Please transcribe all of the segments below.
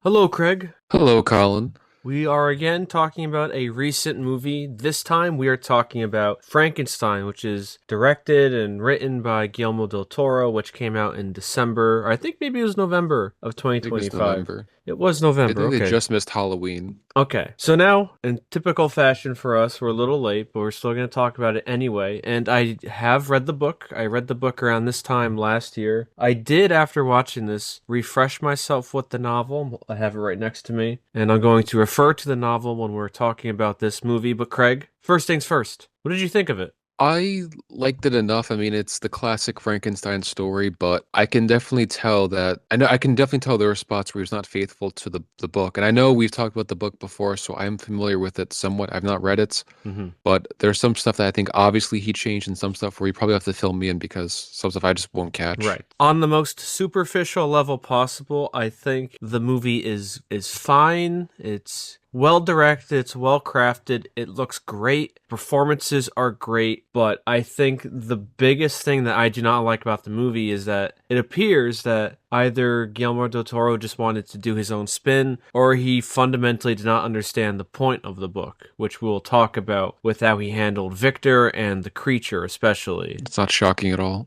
Hello, Craig. Hello, Colin. We are again talking about a recent movie. This time we are talking about Frankenstein, which is directed and written by Guillermo Del Toro, which came out in December, or I think maybe it was November of I think it's 2025. November. It was I November, think they okay. just missed Halloween. Okay, so now, in typical fashion for us, we're a little late, but we're still going to talk about it anyway. And I have read the book. I read the book around this time last year. I did, after watching this, refresh myself with the novel. I have it right next to me. And I'm going to refer to the novel when we're talking about this movie. But, Craig, first things first, what did you think of it? I liked it enough. I mean, it's the classic Frankenstein story, but I know I can definitely tell there are spots where he's not faithful to the book. And I know we've talked about the book before, so I'm familiar with it somewhat. I've not read it, Hmm. but there's some stuff that I think obviously he changed and some stuff where you probably have to fill me in because some stuff I just won't catch. Right. On the most superficial level possible, I think the movie is fine. It's well directed, it's well crafted, it looks great. Performances are great, but I think the biggest thing that I do not like about the movie is that it appears that either Guillermo del Toro just wanted to do his own spin, or he fundamentally did not understand the point of the book, which we'll talk about with how he handled Victor and the creature, especially. It's not shocking at all.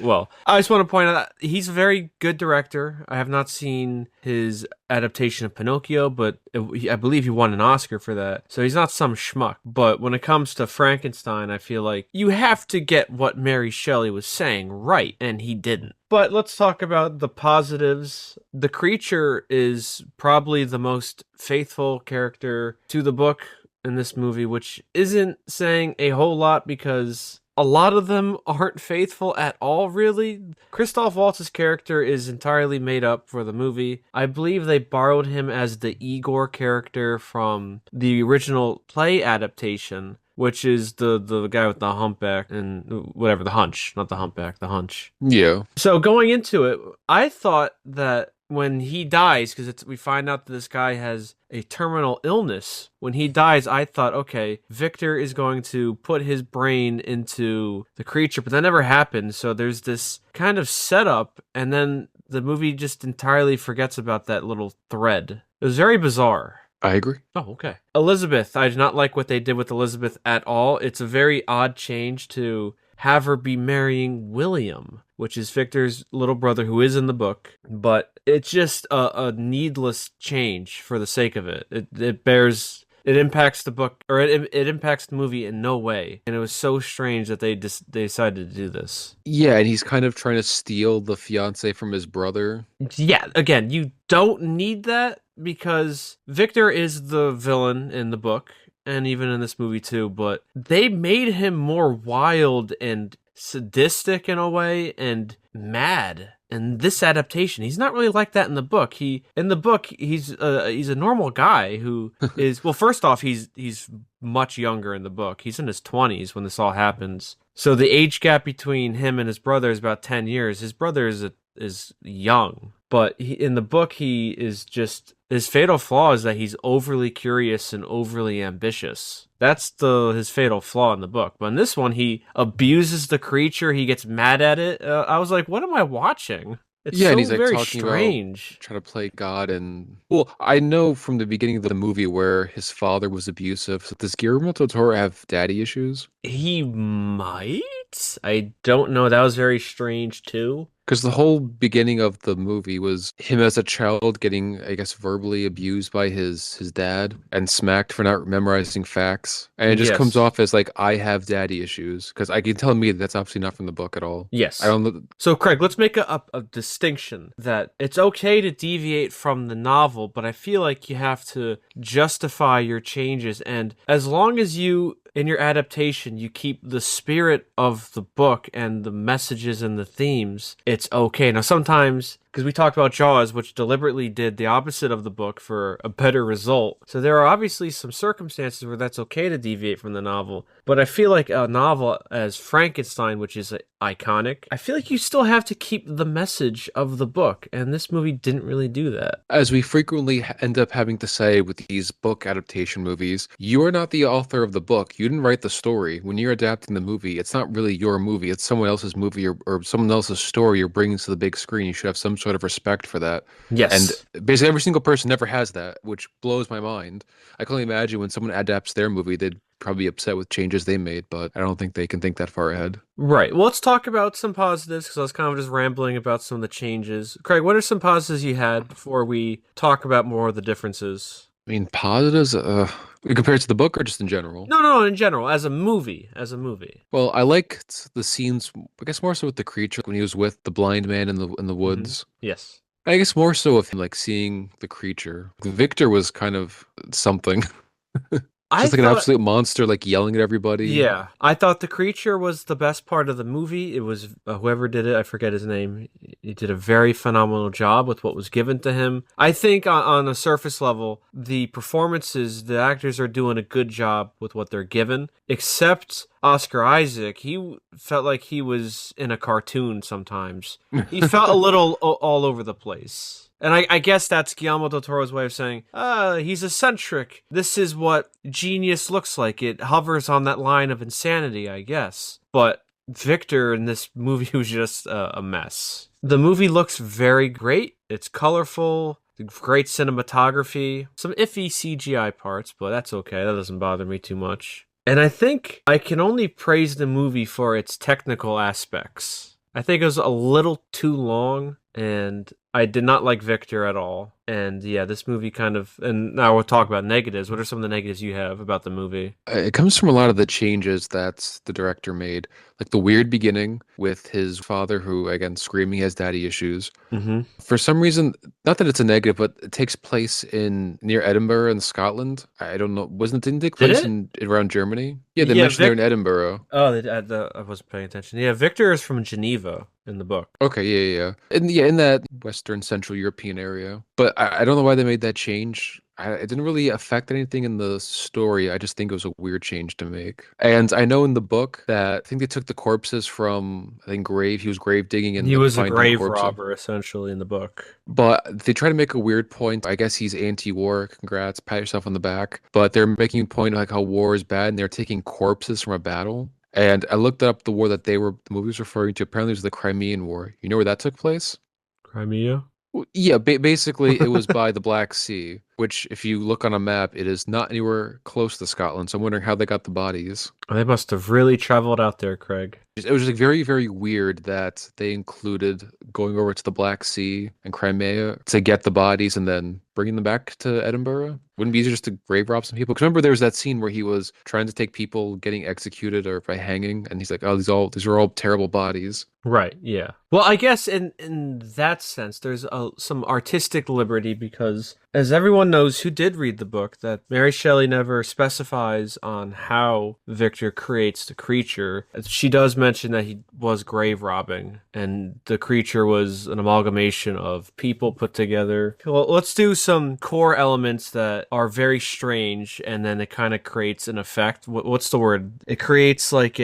Well, I just want to point out that he's a very good director. I have not seen his adaptation of Pinocchio, but I believe he won an Oscar for that. So he's not some schmuck. But when it comes to Frankenstein, I feel like you have to get what Mary Shelley was saying right, and he didn't. But let's talk about the positives. The creature is probably the most faithful character to the book in this movie, which isn't saying a whole lot because a lot of them aren't faithful at all, really. Christoph Waltz's character is entirely made up for the movie. I believe they borrowed him as the Igor character from the original play adaptation, which is the guy with the humpback and whatever, the hunch, not the humpback, the hunch. Yeah. So going into it, I thought that when he dies, because we find out that this guy has a terminal illness. When he dies, I thought, okay, Victor is going to put his brain into the creature, but that never happened. So there's this kind of setup, and then the movie just entirely forgets about that little thread. It was very bizarre. I agree. Oh, okay. Elizabeth, I did not like what they did with Elizabeth at all. It's a very odd change to have her be marrying William, which is Victor's little brother who is in the book, but it's just a needless change for the sake of it. It impacts the book, or it impacts the movie in no way, and it was so strange that they decided to do this. Yeah, and he's kind of trying to steal the fiance from his brother. Yeah, again, you don't need that because Victor is the villain in the book and even in this movie too, but they made him more wild and sadistic in a way and mad. In this adaptation, he's not really like that in the book. He's a normal guy who is, well, first off, he's much younger in the book. He's in his 20s when this all happens. So the age gap between him and his brother is about 10 years. His brother is young, but in the book he is just, his fatal flaw is that he's overly curious and overly ambitious. That's the his fatal flaw in the book. But in this one, he abuses the creature. He gets mad at it. I was like, what am I watching? It's Yeah, and so he's like very talking about strange. trying to play God and well, I know from the beginning of the movie where his father was abusive. So does Guillermo del Toro have daddy issues? He might. I don't know. That was very strange too. Because the whole beginning of the movie was him as a child getting, I guess, verbally abused by his dad and smacked for not memorizing facts. And it just comes Yes. off as like I have daddy issues. Because I can tell me that's obviously not from the book at all. I Yes. don't know. So, Craig, let's make a distinction that it's okay to deviate from the novel, but I feel like you have to justify your changes. And as long as you, in your adaptation, you keep the spirit of the book and the messages and the themes, it's okay. Now, sometimes, because we talked about Jaws, which deliberately did the opposite of the book for a better result. So there are obviously some circumstances where that's okay to deviate from the novel. But I feel like a novel as Frankenstein, which is iconic, I feel like you still have to keep the message of the book. And this movie didn't really do that. As we frequently end up having to say with these book adaptation movies, you are not the author of the book. You didn't write the story. When you're adapting the movie, it's not really your movie. It's someone else's movie or someone else's story you're bringing to the big screen. You should have some sort of respect for that. And Yes. basically every single person never has that, which blows my mind. I can only imagine when someone adapts their movie, they'd probably be upset with changes they made, but I don't think they can think that far ahead. Right. Well, let's talk about some positives because I was kind of just rambling about some of the changes. Craig, what are some positives you had before we talk about more of the differences? I mean, positives, compared to the book or just in general? No, in general, as a movie, as a movie. Well, I liked the scenes, I guess more so with the creature when he was with the blind man in the woods. Yes. I guess more so of him like seeing the creature. Victor was kind of something. I Just like an thought absolute monster, like yelling at everybody. Yeah, I thought the creature was the best part of the movie. It was whoever did it, I forget his name. He did a very phenomenal job with what was given to him. I think on a surface level, the performances, the actors are doing a good job with what they're given, except Oscar Isaac. He felt like he was in a cartoon sometimes. He felt a little all over the place. And I guess that's Guillermo Del Toro's way of saying, he's eccentric. This is what genius looks like. It hovers on that line of insanity, I guess. But Victor in this movie was just a mess. The movie looks very great. It's colorful, great cinematography, some iffy CGI parts, but that's okay. That doesn't bother me too much. And I think I can only praise the movie for its technical aspects. I think it was a little too long, and I did not like Victor at all. And yeah, this movie kind of, and now we'll talk about negatives. What are some of the negatives you have about the movie? It comes from a lot of the changes that the director made, like the weird beginning with his father, who again screaming he has daddy issues. Mm-hmm. For some reason, not that it's a negative, but it takes place in near Edinburgh in Scotland. I don't know, didn't it take Did place it? in around Germany? Yeah, they Yeah, mentioned they're in Vic. Edinburgh. Oh, I wasn't paying attention. Yeah, Victor is from Geneva in the book. Okay, yeah, in that Western Central European area. But I don't know why they made that change. It didn't really affect anything in the story. I just think it was a weird change to make. And I know in the book that I think they took the corpses from, I think, grave. He was grave digging and He then was a finding grave corpses. robber, essentially, in the book. But they try to make a weird point. I guess he's anti-war. Congrats, pat yourself on the back. But they're making a point like how war is bad, and they're taking corpses from a battle. And I looked up the war that the movie was referring to. Apparently, it was the Crimean War. You know where that took place? Crimea? Well, yeah, basically, it was by the Black Sea, which, if you look on a map, it is not anywhere close to Scotland. So I'm wondering how they got the bodies. They must have really traveled out there, Craig. It was just like very, very weird that they included going over to the Black Sea and Crimea to get the bodies and then bringing them back to Edinburgh. Wouldn't it be easier just to grave rob some people? Because remember, there was that scene where he was trying to take people getting executed or by hanging, and he's like, "Oh, these are all terrible bodies." Right, yeah. Well, I guess in that sense, there's some artistic liberty because, as everyone knows who did read the book, that Mary Shelley never specifies on how Victor creates the creature. She does mention that he was grave robbing, and the creature was an amalgamation of people put together. Well, let's do some core elements that are very strange, and then it kind of creates an effect. What's the word? It creates like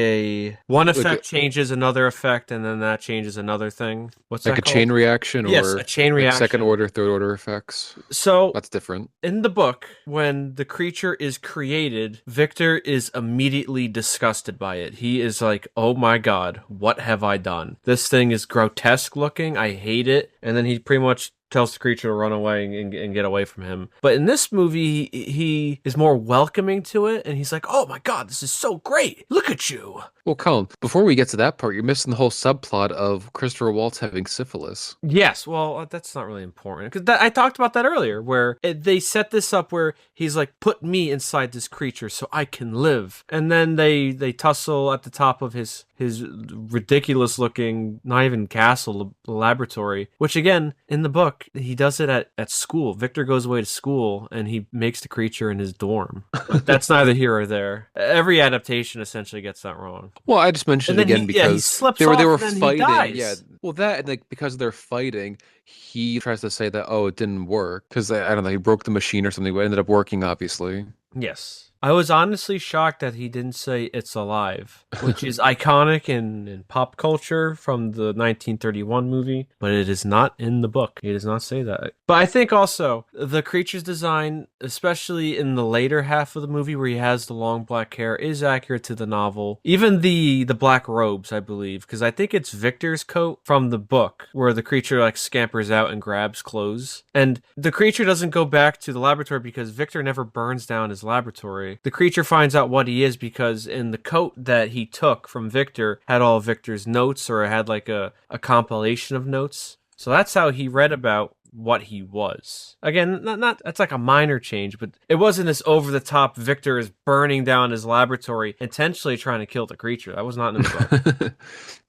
one Like effect changes another effect, and then that changes another thing. What's like that a chain called? reaction Yes, a or chain like second reaction. order, third order effects. So That's different. in the book, when the creature is created, Victor is immediately disgusted by it. He is like, oh my god, what have I done? This thing is grotesque looking. I hate it. And then he pretty much tells the creature to run away and get away from him. But in this movie, he is more welcoming to it. And he's like, oh my god, this is so great. Look at you. Well, Colin, before we get to that part, you're missing the whole subplot of Christopher Waltz having syphilis. Yes, well, that's not really important because I talked about that earlier, where they set this up where he's like, "Put me inside this creature so I can live," and then they tussle at the top of his ridiculous looking, not even castle laboratory. Which again, in the book, he does it at school. Victor goes away to school and he makes the creature in his dorm. But that's neither here or there. Every adaptation essentially gets that wrong. Well, I just mentioned And it then again he because slips they off were and then he fighting. Yeah. dies. Well, that and like because they're fighting, he tries to say that it didn't work because I don't know he broke the machine or something, but it ended up working obviously. Yes. I was honestly shocked that he didn't say "it's alive," which is iconic in pop culture from the 1931 movie, but it is not in the book. He does not say that. But I think also the creature's design, especially in the later half of the movie where he has the long black hair, is accurate to the novel. Even the black robes, I believe, because I think it's Victor's coat from the book where the creature like scampers out and grabs clothes. And the creature doesn't go back to the laboratory because Victor never burns down his laboratory. The creature finds out what he is because in the coat that he took from Victor had all of Victor's notes, or it had like a compilation of notes. So that's how he read about what he was. Again, not that's like a minor change, but it wasn't this over the top Victor is burning down his laboratory intentionally trying to kill the creature. That was not in the book.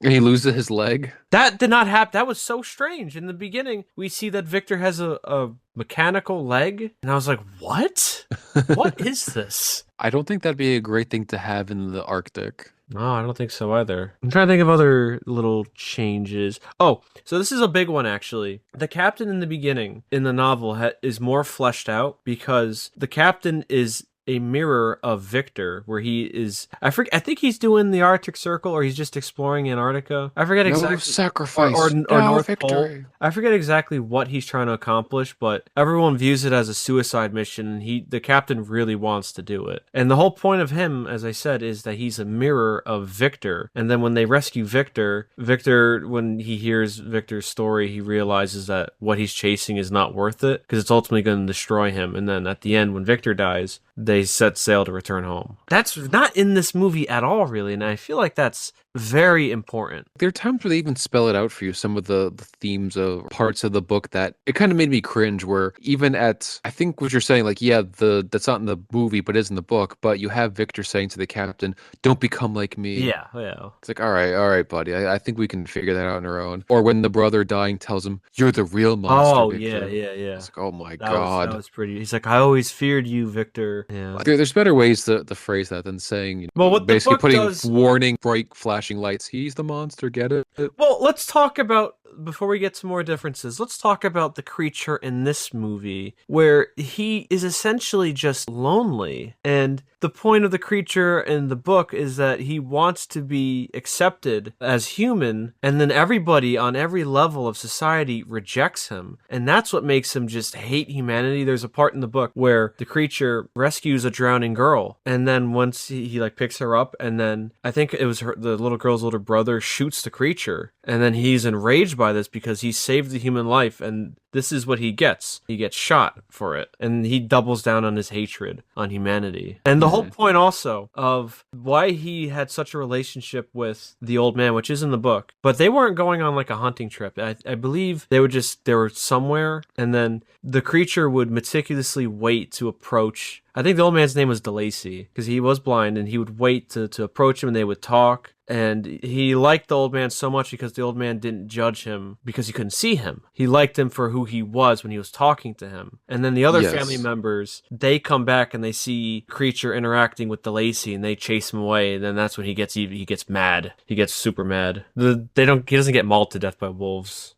And he loses his leg. That did not happen. That was so strange. In the beginning, we see that Victor has a mechanical leg, and I was like, what? What is this? I don't think that'd be a great thing to have in the Arctic. No, I don't think so either. I'm trying to think of other little changes. Oh, so this is a big one, actually. The captain in the beginning in the novel is more fleshed out because the captain is a mirror of Victor, where he is. I think he's doing the Arctic Circle, or he's just exploring Antarctica. I forget exactly. No sacrifice, or no North victory. Pole. I forget exactly what he's trying to accomplish, but everyone views it as a suicide mission, and the captain really wants to do it. And the whole point of him, as I said, is that he's a mirror of Victor. And then when they rescue Victor, when he hears Victor's story, he realizes that what he's chasing is not worth it because it's ultimately going to destroy him. And then at the end, when Victor dies, they set sail to return home. That's not in this movie at all, really, and I feel like that's very important. There are times where they even spell it out for you, some of the themes of parts of the book that it kind of made me cringe, where even at, I think what you're saying, like, yeah, that's not in the movie, but is in the book, but you have Victor saying to the captain, don't become like me. Yeah. It's like, all right, buddy, I think we can figure that out on our own. Or when the brother dying tells him, you're the real monster, Oh, Victor. yeah. It's like, oh my That God. was pretty. He's like, I always feared you, Victor. Yeah. There's better ways to phrase that than saying, Well, what the basically book putting does. warning, bright flashing lights. He's the monster, get it? Well, let's talk about, before we get to more differences, let's talk about the creature in this movie, where he is essentially just lonely. And the point of the creature in the book is that he wants to be accepted as human, and then everybody on every level of society rejects him. And that's what makes him just hate humanity. There's a part in the book where the creature rescues a drowning girl, and then once he like picks her up, and then I think it was the little girl's older brother shoots the creature, and then he's enraged by this because he saved the human life, and this is what he gets. He gets shot for it. And he doubles down on his hatred on humanity. And the whole point also of why he had such a relationship with the old man, which is in the book, but they weren't going on like a hunting trip. I believe they were somewhere, and then the creature would meticulously wait to approach. I think the old man's name was DeLacy because he was blind, and he would wait to approach him, and they would talk. And he liked the old man so much because the old man didn't judge him because he couldn't see him. He liked him for who he was when he was talking to him. And then the other family members, they come back and they see creature interacting with DeLacy, and they chase him away. And then that's when he gets mad. He gets super mad. He doesn't get mauled to death by wolves.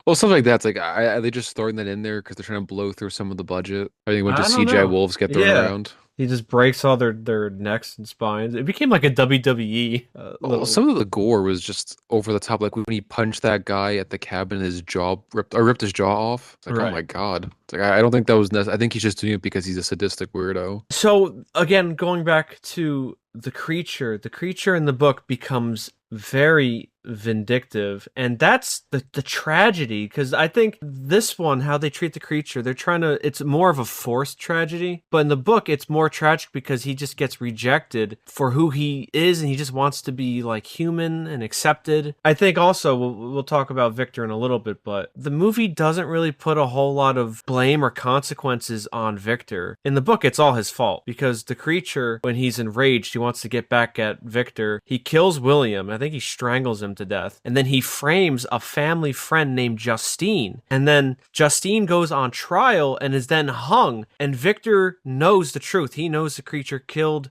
Well, something like that's like, are they just throwing that in there because they're trying to blow through some of the budget? I think when just I don't CGI know. wolves get thrown around. He just breaks all their necks and spines. It became like a WWE. Well, some of the gore was just over the top. Like when he punched that guy at the cabin, his jaw ripped his jaw off. It's like, Right. Oh my God. It's like, I don't think that was necessary. I think he's just doing it because he's a sadistic weirdo. So again, going back to the creature in the book becomes very vindictive, and that's the tragedy, because I think this one, how they treat the creature, it's more of a forced tragedy, but in the book it's more tragic because he just gets rejected for who he is, and he just wants to be like human and accepted. I think also we'll talk about Victor in a little bit, but the movie doesn't really put a whole lot of blame or consequences on Victor. In the book it's all his fault, because the creature, when he's enraged, he wants to get back at Victor, he kills William. I think he strangles him him to death. And then he frames a family friend named Justine. And then Justine goes on trial and is then hung. And Victor knows the truth. He knows the creature killed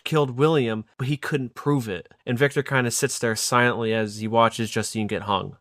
killed William, but he couldn't prove it. And Victor kind of sits there silently as he watches Justine get hung.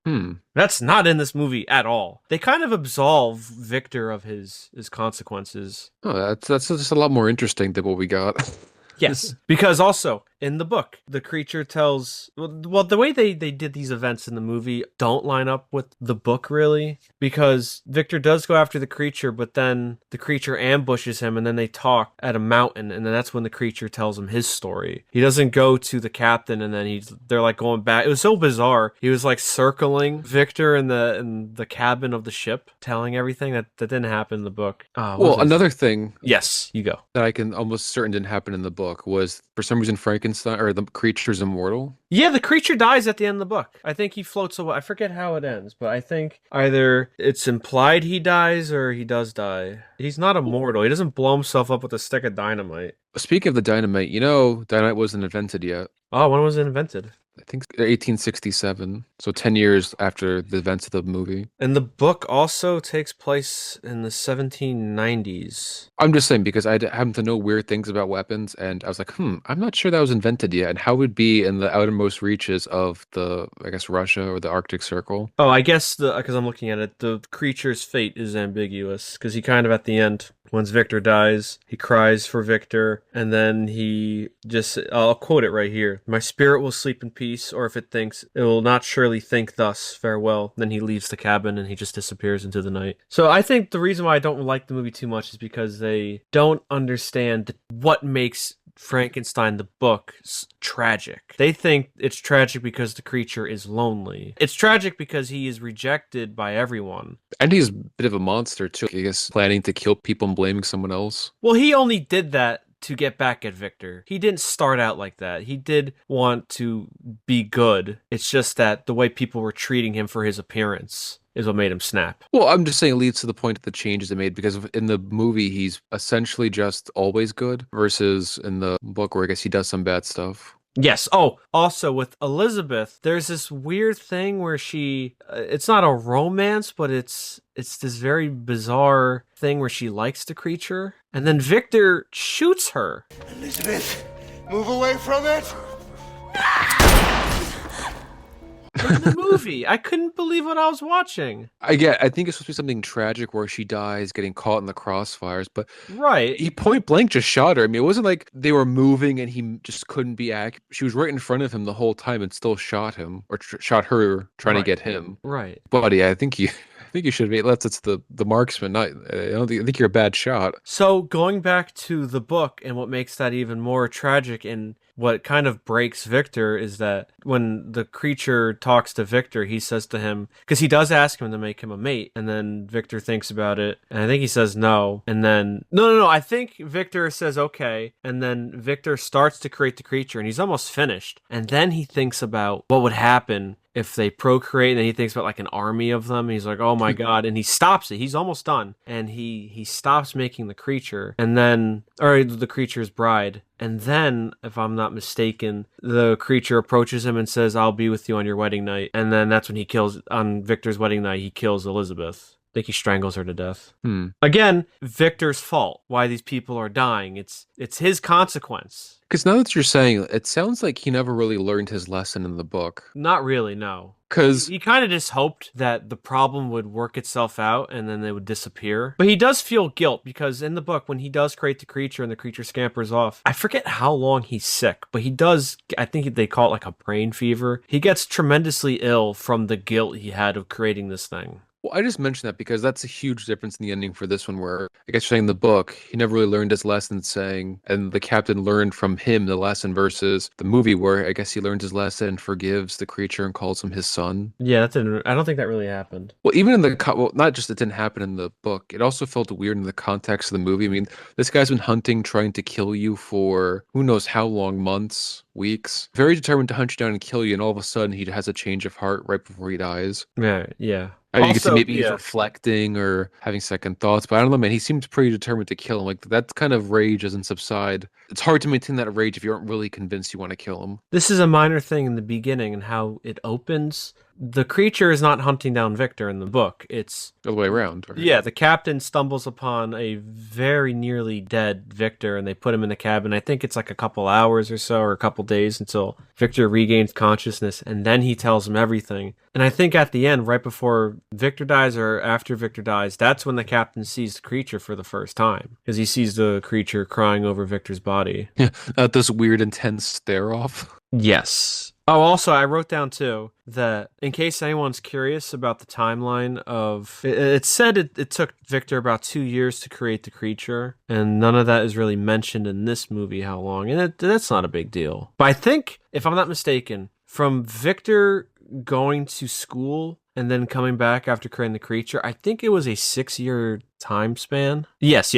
That's not in this movie at all. They kind of absolve Victor of his consequences. Oh, that's just a lot more interesting than what we got. Yes, because also in the book, the creature tells, well, the way they did these events in the movie don't line up with the book really, because Victor does go after the creature, but then the creature ambushes him and then they talk at a mountain, and then that's when the creature tells him his story. He doesn't go to the captain and then they're like going back. It was so bizarre. He was like circling Victor in the cabin of the ship, telling everything that didn't happen in the book. Well, another thing Yes, you go. that I can almost certain didn't happen in the book was for some reason Frankenstein or the creature's immortal. Yeah, the creature dies at the end of the book. I think he floats away. I forget how it ends, but I think either it's implied he dies or he does die. He's not immortal. He doesn't blow himself up with a stick of dynamite. Speaking of the dynamite, you know, dynamite wasn't invented yet. Oh, when was it invented? I think 1867, so 10 years after the events of the movie. And the book also takes place in the 1790s. I'm just saying because I happen to know weird things about weapons, and I was like, I'm not sure that was invented yet, and how would it be in the outermost reaches of I guess, Russia or the Arctic Circle? Oh, I guess because I'm looking at it, the creature's fate is ambiguous because he kind of at the end, once Victor dies, he cries for Victor, and then he just, I'll quote it right here. My spirit will sleep in peace, or if it thinks, it will not surely think thus, farewell. Then he leaves the cabin and he just disappears into the night. So I think the reason why I don't like the movie too much is because they don't understand what makes Frankenstein the book tragic. They think it's tragic because the creature is lonely. It's tragic because he is rejected by everyone. And he's a bit of a monster too, I guess, planning to kill people and blaming someone else. Well, he only did that to get back at Victor. He didn't start out like that. He did want to be good. It's just that the way people were treating him for his appearance is what made him snap. Well, I'm just saying it leads to the point of the changes they made because in the movie he's essentially just always good versus in the book where I guess he does some bad stuff. Yes. Oh, also with Elizabeth, there's this weird thing where it's not a romance, but it's this very bizarre thing where she likes the creature, and then Victor shoots her. Elizabeth, move away from it! In the movie, I couldn't believe what I was watching. I think it's supposed to be something tragic where she dies getting caught in the crossfires, but Right. he point blank just shot her. I mean, it wasn't like they were moving and he just couldn't be She was right in front of him the whole time and still shot him or shot her trying to get him. Right. Buddy, I think you should be. It's the marksman. Not. I think you're a bad shot. So going back to the book and what makes that even more tragic and what kind of breaks Victor is that when the creature talks to Victor, he says to him, because he does ask him to make him a mate, and then Victor thinks about it, and I think he says no, and then, no, I think Victor says okay, and then Victor starts to create the creature, and he's almost finished, and then he thinks about what would happen if they procreate, and then he thinks about like an army of them, and he's like, oh my god, and he stops it. He's almost done, and he stops making the creature, and then, or the creature's bride, and then, if I'm not mistaken, the creature approaches him and says, I'll be with you on your wedding night, and then that's when on Victor's wedding night, he kills Elizabeth. I think he strangles her to death. Again, Victor's fault. Why these people are dying. It's his consequence. Because now that you're saying, it sounds like he never really learned his lesson in the book. Not really, no. Because he kind of just hoped that the problem would work itself out and then they would disappear. But he does feel guilt because in the book, when he does create the creature and the creature scampers off, I forget how long he's sick, but he does, I think they call it like a brain fever. He gets tremendously ill from the guilt he had of creating this thing. Well, I just mentioned that because that's a huge difference in the ending for this one, where I guess you're saying in the book, he never really learned his lesson and the captain learned from him the lesson versus the movie where I guess he learns his lesson and forgives the creature and calls him his son. Yeah, I don't think that really happened. Well, even in not just it didn't happen in the book, it also felt weird in the context of the movie. I mean, this guy's been hunting, trying to kill you for who knows how long, months, weeks, very determined to hunt you down and kill you, and all of a sudden he has a change of heart right before he dies. Yeah, yeah. I mean, you could say Also, maybe he's yeah. reflecting or having second thoughts, but I don't know, man. He seems pretty determined to kill him. Like that kind of rage doesn't subside. It's hard to maintain that rage if you aren't really convinced you want to kill him. This is a minor thing in the beginning and how it opens. The creature is not hunting down Victor in the book. It's The other way around, right? yeah, the captain stumbles upon a very nearly dead Victor and they put him in the cabin. I think it's like a couple hours or so or a couple days until Victor regains consciousness and then he tells him everything. And I think at the end, right before Victor dies or after Victor dies, that's when the captain sees the creature for the first time because he sees the creature crying over Victor's body. This weird, intense stare off. Yes. Oh, also, I wrote down too that in case anyone's curious about the timeline of it said it took Victor about 2 years to create the creature, and none of that is really mentioned in this movie how long, and that's not a big deal. But I think, if I'm not mistaken, from Victor going to school and then coming back after creating the creature, I think it was a 6-year time span. Yes.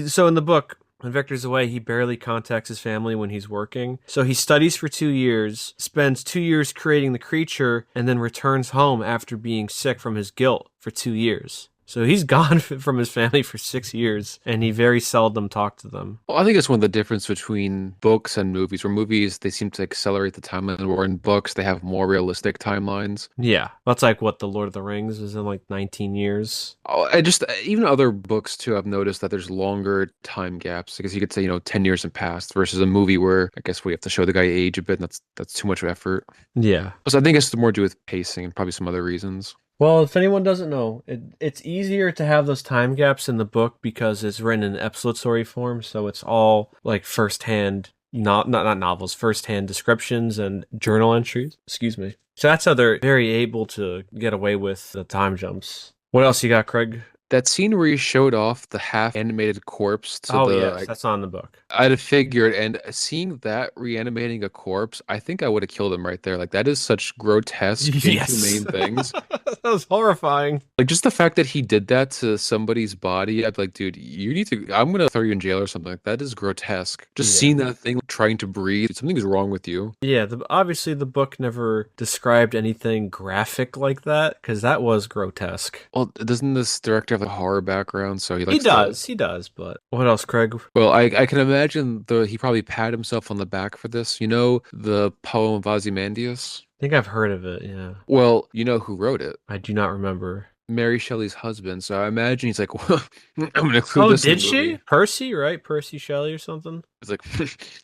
So in the book, when Victor's away, he barely contacts his family when he's working. So he studies for 2 years, spends 2 years creating the creature, and then returns home after being sick from his guilt for 2 years. So he's gone from his family for 6 years, and he very seldom talked to them. Well, I think it's one of the difference between books and movies, where movies, they seem to accelerate the timeline, where in books, they have more realistic timelines. Yeah, that's like what the Lord of the Rings was in like 19 years. Oh, I just, even other books too, I've noticed that there's longer time gaps. Because you could say, 10 years have passed versus a movie where I guess we have to show the guy age a bit, and that's too much effort. Yeah. So I think it's more to do with pacing and probably some other reasons. Well, if anyone doesn't know, it's easier to have those time gaps in the book because it's written in epistolary form, so it's all like firsthand, not novels, firsthand descriptions and journal entries. Excuse me. So that's how they're very able to get away with the time jumps. What else you got, Craig? That scene where he showed off the half animated corpse to Oh, the yes, that's on the book. I'd have figured, and seeing that reanimating a corpse, I think I would have killed him right there. Like that is such grotesque, Yes. inhumane things. That was horrifying. Like just the fact that he did that to somebody's body, I'd be like, dude, you need to. I'm gonna throw you in jail or something. Like that is grotesque. Just Yeah. seeing that thing trying to breathe, something's wrong with you. Yeah, obviously the book never described anything graphic like that because that was grotesque. Well, doesn't this director have a horror background? So he He likes does, he does, but what else, Craig? Well, I can imagine he probably patted himself on the back for this. You know the poem of Ozymandias? I think I've heard of it, yeah. Well, you know who wrote it? I do not remember. Mary Shelley's husband. So I imagine he's like, well, I'm gonna include Oh, this in did the she? movie. Percy, right? Percy Shelley or something? It's like,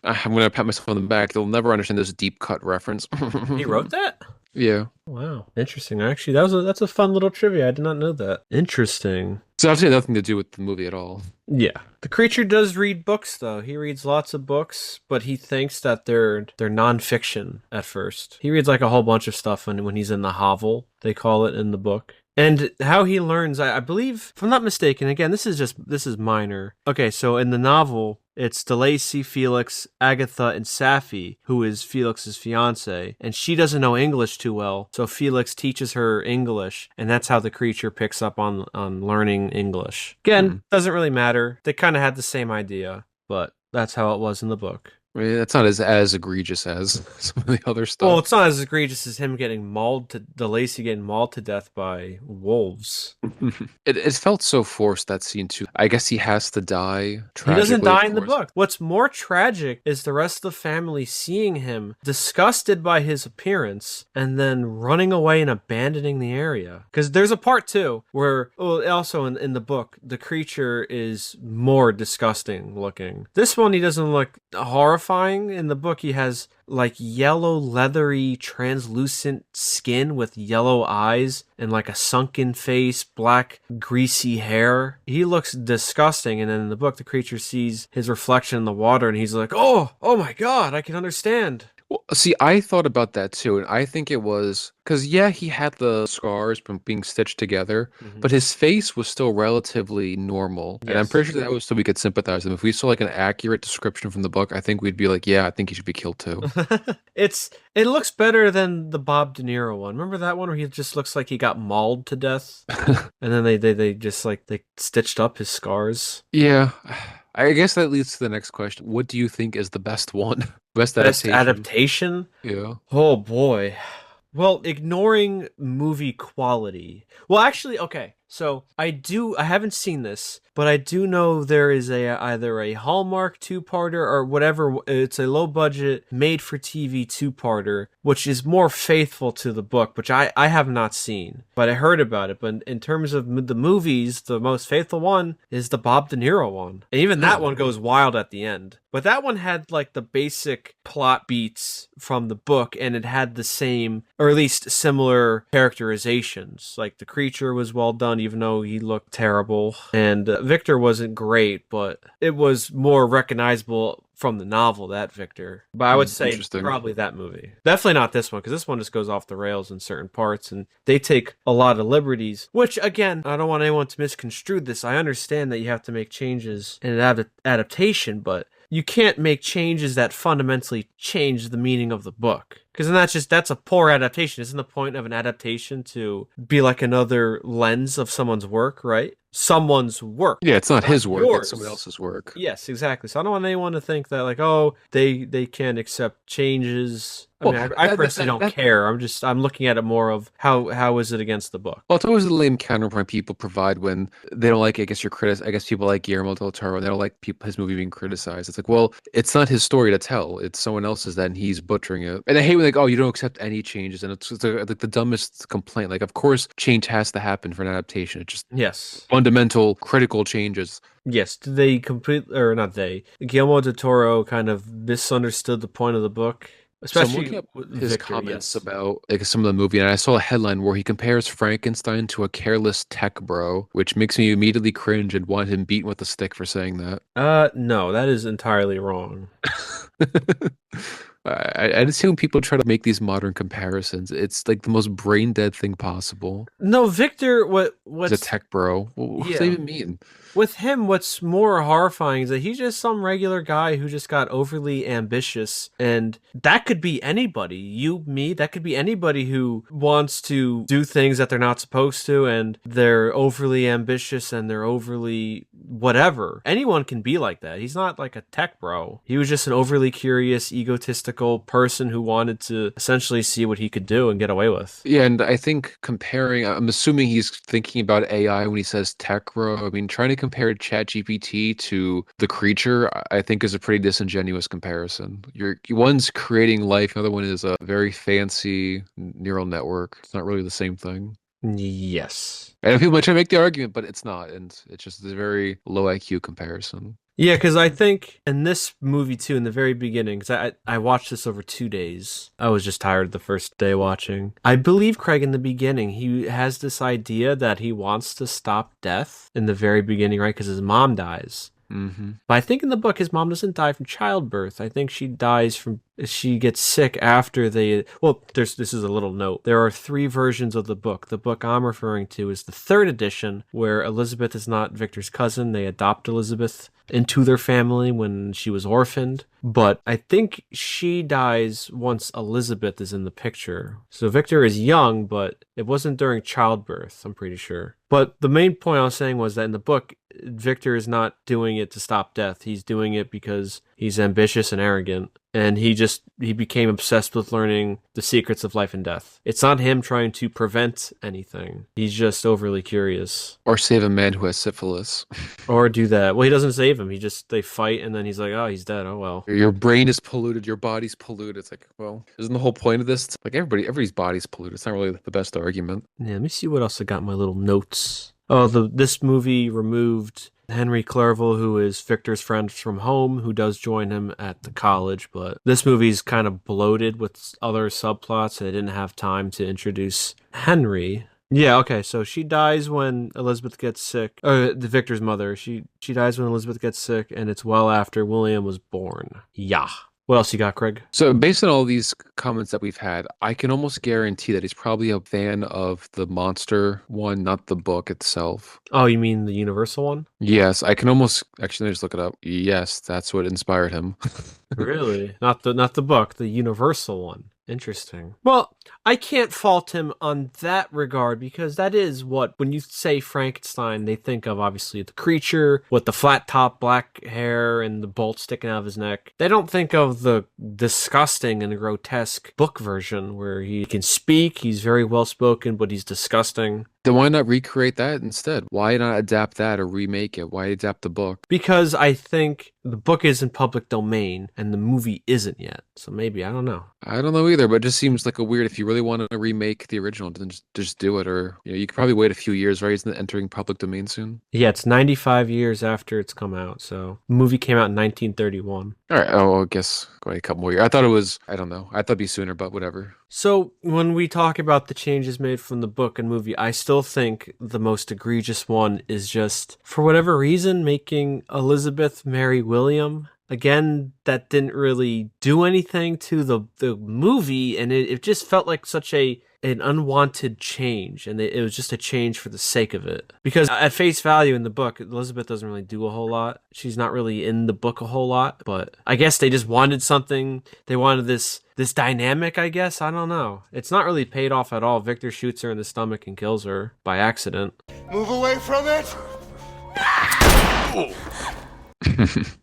I'm gonna pat myself on the back. They'll never understand this deep cut reference. He wrote that? Yeah. Wow, interesting. Actually, that's a fun little trivia. I did not know that. Interesting. So obviously nothing to do with the movie at all. Yeah. The creature does read books though. He reads lots of books, but he thinks that they're nonfiction at first. He reads like a whole bunch of stuff when he's in the hovel, they call it in the book. And how he learns, I believe, if I'm not mistaken, again, this is minor. Okay, so in the novel, it's DeLacy, Felix, Agatha, and Safi, who is Felix's fiance, and she doesn't know English too well, so Felix teaches her English, and that's how the creature picks up on learning English. Again, doesn't really matter. They kind of had the same idea, but that's how it was in the book. I mean, that's not as egregious as some of the other stuff. Well, it's not as egregious as him getting mauled to DeLacy getting mauled to death by wolves. It felt so forced, that scene too. I guess he has to die tragically. He doesn't die of in the course. book. What's more tragic is the rest of the family seeing him disgusted by his appearance and then running away and abandoning the area. Because there's a part too where, also in the book, the creature is more disgusting looking. This one, he doesn't look horrifying. In the book, he has like yellow, leathery, translucent skin with yellow eyes and like a sunken face, black, greasy hair. He looks disgusting. And then in the book, the creature sees his reflection in the water and he's like, oh my God, I can understand. Well, see, I thought about that too, and I think it was because, yeah, he had the scars from being stitched together, but his face was still relatively normal. And I'm Yes. pretty sure that was so we could sympathize with him. If we saw like an accurate description from the book, I think we'd be like, yeah, I think he should be killed too. It looks better than the Bob De Niro one. Remember that one where he just looks like he got mauled to death? And then they just like they stitched up his scars. Yeah, I guess that leads to the next question. What do you think is the best one? Best Best adaptation? adaptation? Yeah. Oh boy. Well, ignoring movie quality. Well, actually, okay. So I haven't seen this, but I do know there is either a Hallmark two-parter or whatever. It's a low budget made for TV two-parter, which is more faithful to the book, which I have not seen, but I heard about it. But in terms of the movies, the most faithful one is the Bob De Niro one. And even that one goes wild at the end. But that one had like the basic plot beats from the book, and it had the same, or at least similar characterizations. Like the creature was well done, even though he looked terrible. And Victor wasn't great, but it was more recognizable from the novel, that Victor. But I would say probably that movie. Definitely not this one, because this one just goes off the rails in certain parts, and they take a lot of liberties, which, again, I don't want anyone to misconstrue this. I understand that you have to make changes in an adaptation, but you can't make changes that fundamentally change the meaning of the book. Because then that's a poor adaptation. Isn't the point of an adaptation to be like another lens of someone's work, right? Someone's work. Yeah, it's not his work, yours. it's someone else's work. Yes, exactly. So I don't want anyone to think that like, oh, they can't accept changes. I personally don't care. I'm looking at it more of how is it against the book. Well, it's always the lame counterpoint people provide when they don't like, I guess people like Guillermo Del Toro, they don't like his movie being criticized. It's like, well, it's not his story to tell. It's someone else's that, and he's butchering it. And I hate when like, oh, you don't accept any changes, and it's like the dumbest complaint. Like, of course, change has to happen for an adaptation. It's just fundamental, critical changes. Yes, did they or not they? Guillermo Del Toro kind of misunderstood the point of the book. Especially so I'm looking up his Victor, comments about like some of the movie, and I saw a headline where he compares Frankenstein to a careless tech bro, which makes me immediately cringe and want him beaten with a stick for saying that. No, that is entirely wrong. I just see when people try to make these modern comparisons, it's like the most brain dead thing possible. No, Victor, what's a tech bro? What does that even mean? With him, what's more horrifying is that he's just some regular guy who just got overly ambitious, and that could be anybody. You, me, that could be anybody who wants to do things that they're not supposed to, and they're overly ambitious and they're overly whatever. Anyone can be like that. He's not like a tech bro. He was just an overly curious, egotistical person who wanted to essentially see what he could do and get away with. Yeah, and I think I'm assuming he's thinking about AI when he says tech bro. I mean, trying to compare ChatGPT to the creature, I think, is a pretty disingenuous comparison. One's creating life, the other one is a very fancy neural network. It's not really the same thing. Yes. And people might try to make the argument, but it's not, and it's just a very low IQ comparison. Yeah, because I think in this movie too, in the very beginning, because I watched this over 2 days. I was just tired the first day watching. I believe Craig in the beginning, he has this idea that he wants to stop death in the very beginning, right? Because his mom dies. Mm-hmm. But I think in the book, his mom doesn't die from childbirth. I think she dies she gets sick after this is a little note. There are 3 versions of the book. The book I'm referring to is the 3rd edition, where Elizabeth is not Victor's cousin. They adopt Elizabeth into their family when she was orphaned. But I think she dies once Elizabeth is in the picture. So Victor is young, but it wasn't during childbirth, I'm pretty sure. But the main point I was saying was that in the book, Victor is not doing it to stop death. He's doing it because he's ambitious and arrogant. And he became obsessed with learning the secrets of life and death. It's not him trying to prevent anything. He's just overly curious. Or save a man who has syphilis. Or do that. Well, he doesn't save him. They fight, and then he's like, oh, he's dead. Oh, well. Your brain is polluted. Your body's polluted. It's like, well, isn't the whole point of this? It's like everybody's body's polluted. It's not really the best argument. Yeah, let me see what else I got in my little notes. Oh, this movie removed Henry Clerval, who is Victor's friend from home, who does join him at the college, but this movie's kind of bloated with other subplots, and they didn't have time to introduce Henry. Yeah, okay, so she dies when Elizabeth gets sick. The Victor's mother. She dies when Elizabeth gets sick, and it's well after William was born. Yeah. What else you got, Craig? So based on all these comments that we've had, I can almost guarantee that he's probably a fan of the monster one, not the book itself. Oh, you mean the Universal one? Yes, I can almost actually just look it up. Yes, that's what inspired him. Really? Not the book, the Universal one. Interesting. Well, I can't fault him on that regard because that is what, when you say Frankenstein, they think of obviously the creature with the flat top, black hair, and the bolt sticking out of his neck. They don't think of the disgusting and grotesque book version where he can speak, he's very well spoken, but he's disgusting. Then why not recreate that instead? Why not adapt that or remake it? Why adapt the book? Because I think the book is in public domain and the movie isn't yet. So maybe, I don't know. I don't know either, but it just seems like a weird. If you really want to remake the original, then just do it. Or you could probably wait a few years, right? Isn't it entering public domain soon? Yeah, it's 95 years after it's come out. So the movie came out in 1931. All right. Oh, I guess going a couple more years. I thought it was. I don't know. I thought it'd be sooner, but whatever. So when we talk about the changes made from the book and movie, I still think the most egregious one is just, for whatever reason, making Elizabeth marry William. Again, that didn't really do anything to the movie, and it just felt like such an unwanted change, and it was just a change for the sake of it. Because at face value in the book, Elizabeth doesn't really do a whole lot. She's not really in the book a whole lot, but I guess they just wanted something. They wanted this dynamic, I guess. I don't know. It's not really paid off at all. Victor shoots her in the stomach and kills her by accident. Move away from it!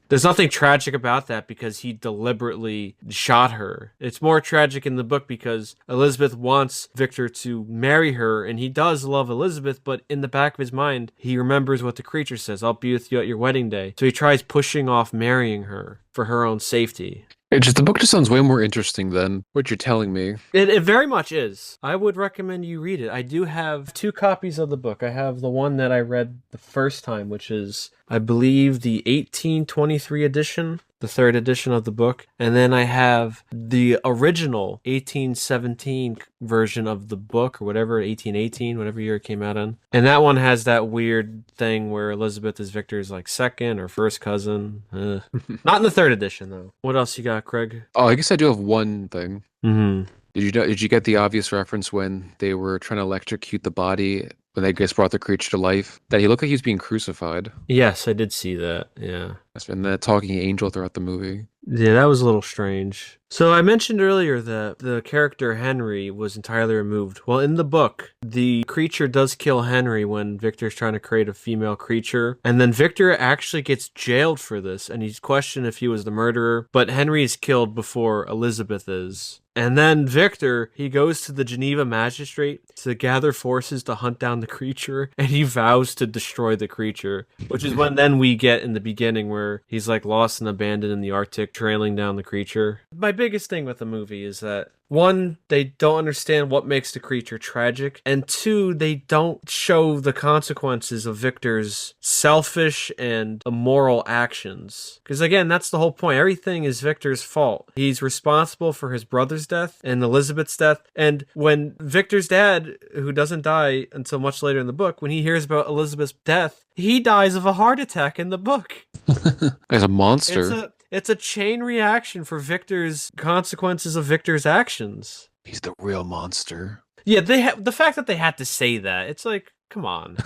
There's nothing tragic about that because he deliberately shot her. It's more tragic in the book because Elizabeth wants Victor to marry her, and he does love Elizabeth, but in the back of his mind, he remembers what the creature says, I'll be with you at your wedding day. So he tries pushing off marrying her for her own safety. The book just sounds way more interesting than what you're telling me. It very much is. I would recommend you read it. I do have 2 copies of the book. I have the one that I read the first time, which is, I believe, the 1823 edition, the 3rd edition of the book. And then I have the original 1817 version of the book, or whatever, 1818, whatever year it came out in. And that one has that weird thing where Elizabeth is Victor's like second or first cousin. Not in the 3rd edition, though. What else you got, Craig? Oh, I guess I do have one thing. Mm-hmm. Did you get the obvious reference when they were trying to electrocute the body when they just brought the creature to life? That he looked like he was being crucified. Yes, I did see that. Yeah. And that talking angel throughout the movie. Yeah, that was a little strange. So I mentioned earlier that the character Henry was entirely removed. Well, in the book, the creature does kill Henry when Victor's trying to create a female creature. And then Victor actually gets jailed for this, and he's questioned if he was the murderer. But Henry is killed before Elizabeth is. And then Victor, he goes to the Geneva magistrate to gather forces to hunt down the creature, and he vows to destroy the creature, which is when then we get in the beginning where he's like lost and abandoned in the Arctic, trailing down the creature. My biggest thing with the movie is that, 1, they don't understand what makes the creature tragic, and 2, they don't show the consequences of Victor's selfish and immoral actions. Because again, that's the whole point. Everything is Victor's fault. He's responsible for his brother's death and Elizabeth's death, and when Victor's dad, who doesn't die until much later in the book, when he hears about Elizabeth's death, he dies of a heart attack in the book. As a monster. It's a chain reaction for Victor's consequences of Victor's actions. He's the real monster. Yeah, the fact that they had to say that, it's like, come on.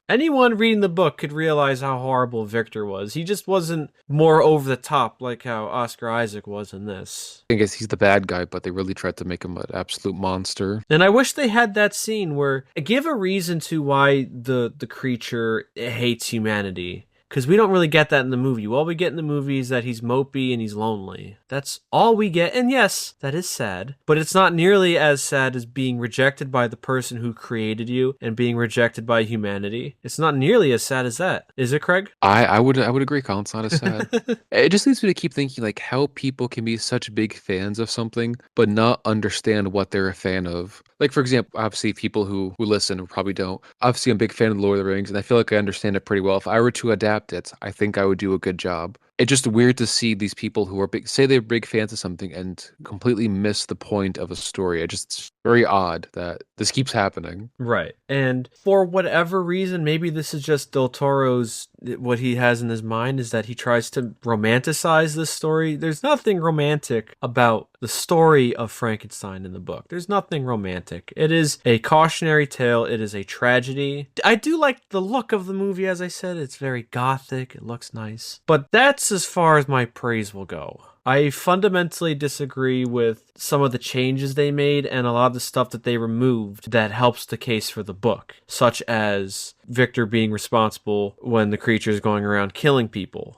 Anyone reading the book could realize how horrible Victor was. He just wasn't more over the top like how Oscar Isaac was in this. I guess he's the bad guy, but they really tried to make him an absolute monster. And I wish they had that scene where give a reason to why the creature hates humanity. Because we don't really get that in the movie. All we get in the movie is that he's mopey and he's lonely. That's all we get. And yes, that is sad. But it's not nearly as sad as being rejected by the person who created you and being rejected by humanity. It's not nearly as sad as that. Is it, Craig? I would agree, Colin. It's not as sad. It just leads me to keep thinking like how people can be such big fans of something but not understand what they're a fan of. Like, for example, obviously people who listen probably don't. Obviously, I'm a big fan of The Lord of the Rings, and I feel like I understand it pretty well. If I were to adapt it, I think I would do a good job. It's just weird to see these people who are big, say they're big fans of something and completely miss the point of a story. It's very odd that this keeps happening. Right. And for whatever reason, maybe this is just Del Toro's, what he has in his mind is that he tries to romanticize this story. There's nothing romantic about the story of Frankenstein in the book. There's nothing romantic. It is a cautionary tale. It is a tragedy. I do like the look of the movie, as I said. It's very gothic. It looks nice. But that's as far as my praise will go. I fundamentally disagree with some of the changes they made and a lot of the stuff that they removed that helps the case for the book, such as Victor being responsible when the creature is going around killing people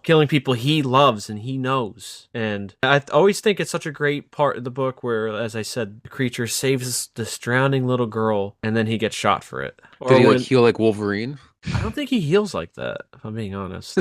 he loves and he knows. And I always think it's such a great part of the book where, as I said, the creature saves this drowning little girl and then he gets shot for it. Did Or he like when heal like Wolverine? I don't think he heals like that, if I'm being honest.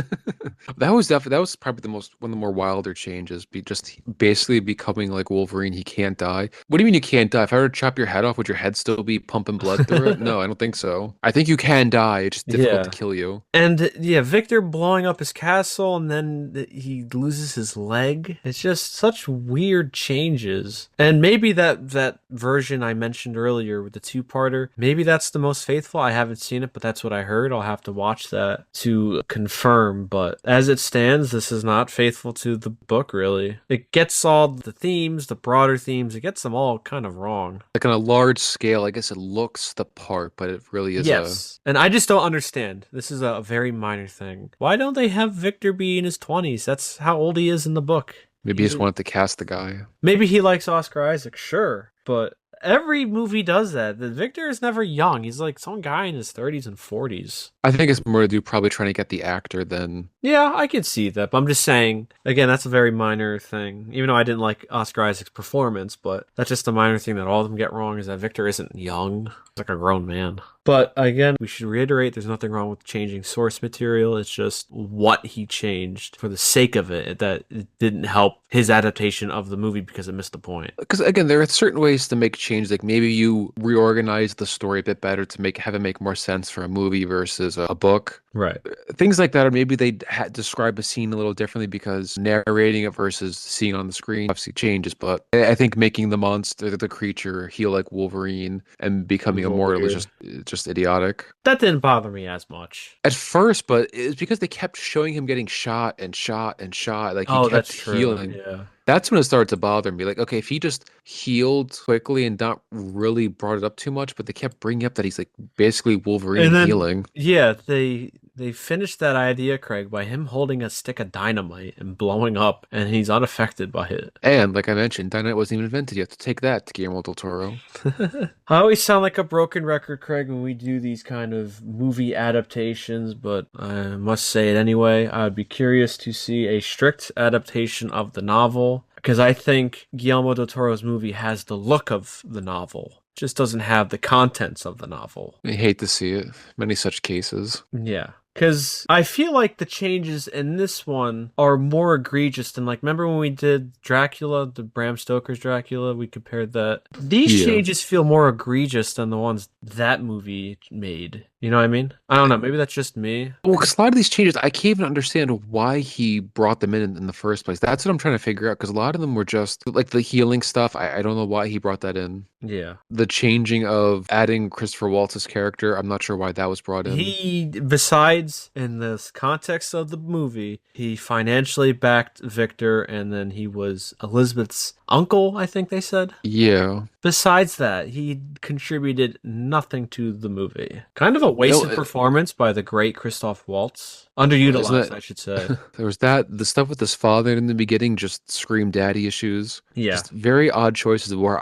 That was probably the most one of the more wilder changes. Be just basically becoming like Wolverine. He can't die. What do you mean you can't die? If I were to chop your head off, would your head still be pumping blood through it? No, I don't think so. I think you can die. It's just difficult to Yeah. kill you. And yeah, Victor blowing up his castle and then he loses his leg. It's just such weird changes. And maybe that version I mentioned earlier with the two-parter, maybe that's the most faithful. I haven't seen it, but that's what I heard. I'll have to watch that to confirm. But as it stands, this is not faithful to the book, really. It gets all the themes, the broader themes, it gets them all kind of wrong. Like on a large scale, I guess it looks the part, but it really is Yes. And I just don't understand. This is a very minor thing. Why don't they have Victor be in his 20s? That's how old he is in the book. maybe he just wanted to cast the guy. Maybe he likes Oscar Isaac, sure. But every movie does that. The Victor is never young. He's like some guy in his 30s and 40s. I think it's more to do probably trying to get the actor than Yeah, I can see that. But I'm just saying, again, that's a very minor thing. Even though I didn't like Oscar Isaac's performance, but that's just a minor thing that all of them get wrong is that Victor isn't young. He's like a grown man. But again, we should reiterate there's nothing wrong with changing source material. It's just what he changed for the sake of it that it didn't help his adaptation of the movie because it missed the point. because again, there are certain ways to make changes. Like maybe you reorganize the story a bit better to have it make more sense for a movie versus a book. Right. Things like that, or maybe they describe a scene a little differently because narrating it versus seeing on the screen obviously changes. But I think making the monster, the creature, heal like Wolverine and becoming immortal is just idiotic. That didn't bother me as much. At first, but it's because they kept showing him getting shot and shot and shot. Like he Oh, kept that's true. healing. Yeah. That's when it started to bother me. Like, okay, if he just healed quickly and not really brought it up too much, but they kept bringing up that he's like basically Wolverine And then, healing. yeah, they finished that idea, Craig, by him holding a stick of dynamite and blowing up, and he's unaffected by it. And like I mentioned, dynamite wasn't even invented yet. To take that, Guillermo Del Toro. I always sound like a broken record, Craig, when we do these kind of movie adaptations, but I must say it anyway. I would be curious to see a strict adaptation of the novel, because I think Guillermo del Toro's movie has the look of the novel. Just doesn't have the contents of the novel. I hate to see it. Many such cases. Yeah. Because I feel like the changes in this one are more egregious than, like, remember when we did Dracula, the Bram Stoker's Dracula? We compared that. These changes feel more egregious than the ones that movie made. You know what I mean? I don't know. Maybe that's just me. Well, because a lot of these changes, I can't even understand why he brought them in the first place. That's what I'm trying to figure out. Because a lot of them were just like the healing stuff. I don't know why he brought that in. Yeah. The changing of adding Christopher Waltz's character, I'm not sure why that was brought in. He, besides, in this context of the movie, he financially backed Victor, and then he was Elizabeth's uncle, I think they said. Yeah. Besides that, he contributed nothing to the movie. Kind of a wasted performance by the great Christoph Waltz. Underutilized, I should say. There was that. The stuff with his father in the beginning just screamed daddy issues. Yeah. Just very odd choices where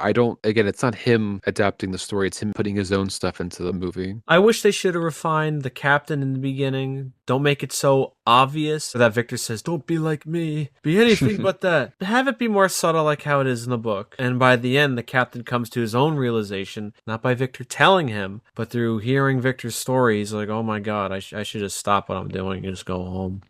again, it's not him adapting the story, it's him putting his own stuff into the movie. I wish they should have refined the captain in the beginning. Don't make it so obvious that Victor says, "Don't be like me. Be anything but that." Have it be more subtle like how it is in the book. And by the end, the captain comes to his own realization, not by Victor telling him, but through hearing Victor's story. He's like, oh my God, I should just stop what I'm doing and just go home.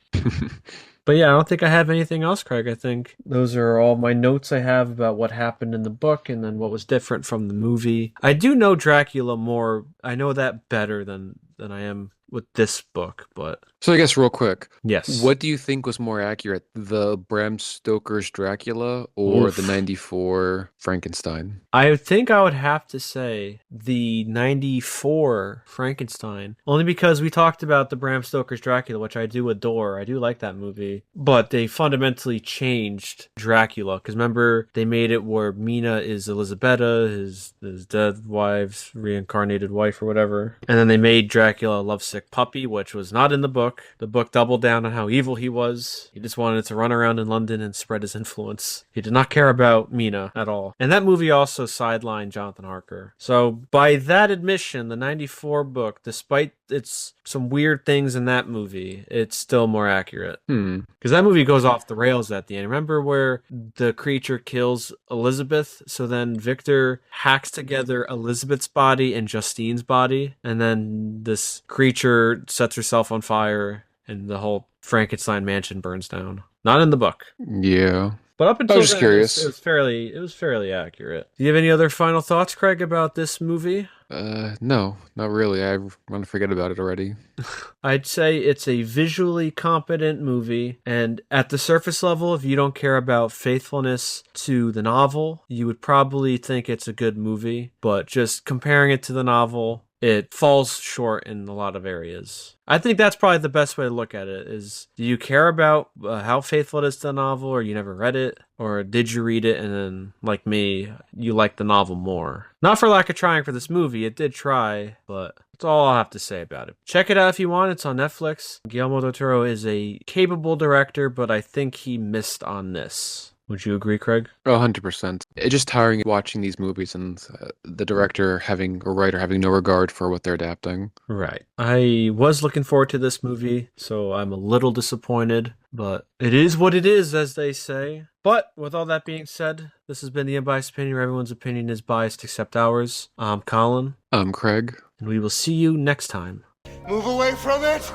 But yeah, I don't think I have anything else, Craig. I think those are all my notes I have about what happened in the book and then what was different from the movie. I do know Dracula more. I know that better than I am with this book, but... So I guess real quick. Yes. What do you think was more accurate? The Bram Stoker's Dracula or the 94 Frankenstein? I think I would have to say the 94 Frankenstein. Only because we talked about the Bram Stoker's Dracula, which I do adore. I do like that movie. But they fundamentally changed Dracula. Because remember, they made it where Mina is Elisabetta, his dead wife's reincarnated wife or whatever. And then they made Dracula a lovesick toxic puppy, which was not in the book. The book doubled down on how evil he was. He just wanted to run around in London and spread his influence. He did not care about Mina at all. And that movie also sidelined Jonathan Harker. So by that admission, the 94 book, despite its some weird things in that movie, it's still more accurate. Because that movie goes off the rails at the end. Remember where the creature kills Elizabeth? So then Victor hacks together Elizabeth's body and Justine's body, and then this creature sets herself on fire, and the whole Frankenstein mansion burns down. Not in the book. Yeah. But up until just then, curious. it was fairly accurate. Do you have any other final thoughts, Craig, about this movie? No, not really. I want to forget about it already. I'd say it's a visually competent movie, and at the surface level, if you don't care about faithfulness to the novel, you would probably think it's a good movie, but just comparing it to the novel, it falls short in a lot of areas. I think that's probably the best way to look at it is, do you care about how faithful it is to the novel, or you never read it? Or did you read it and then, like me, you like the novel more? Not for lack of trying for this movie, it did try, but that's all I'll have to say about it. Check it out if you want, it's on Netflix. Guillermo Del Toro is a capable director, but I think he missed on this. Would you agree, Craig? 100%. It's just tiring watching these movies and the director or writer having no regard for what they're adapting. Right. I was looking forward to this movie, so I'm a little disappointed, but it is what it is, as they say. But with all that being said, this has been the Unbiased Opinion, where everyone's opinion is biased except ours. I'm Colin. I'm Craig. And we will see you next time. Move away from it!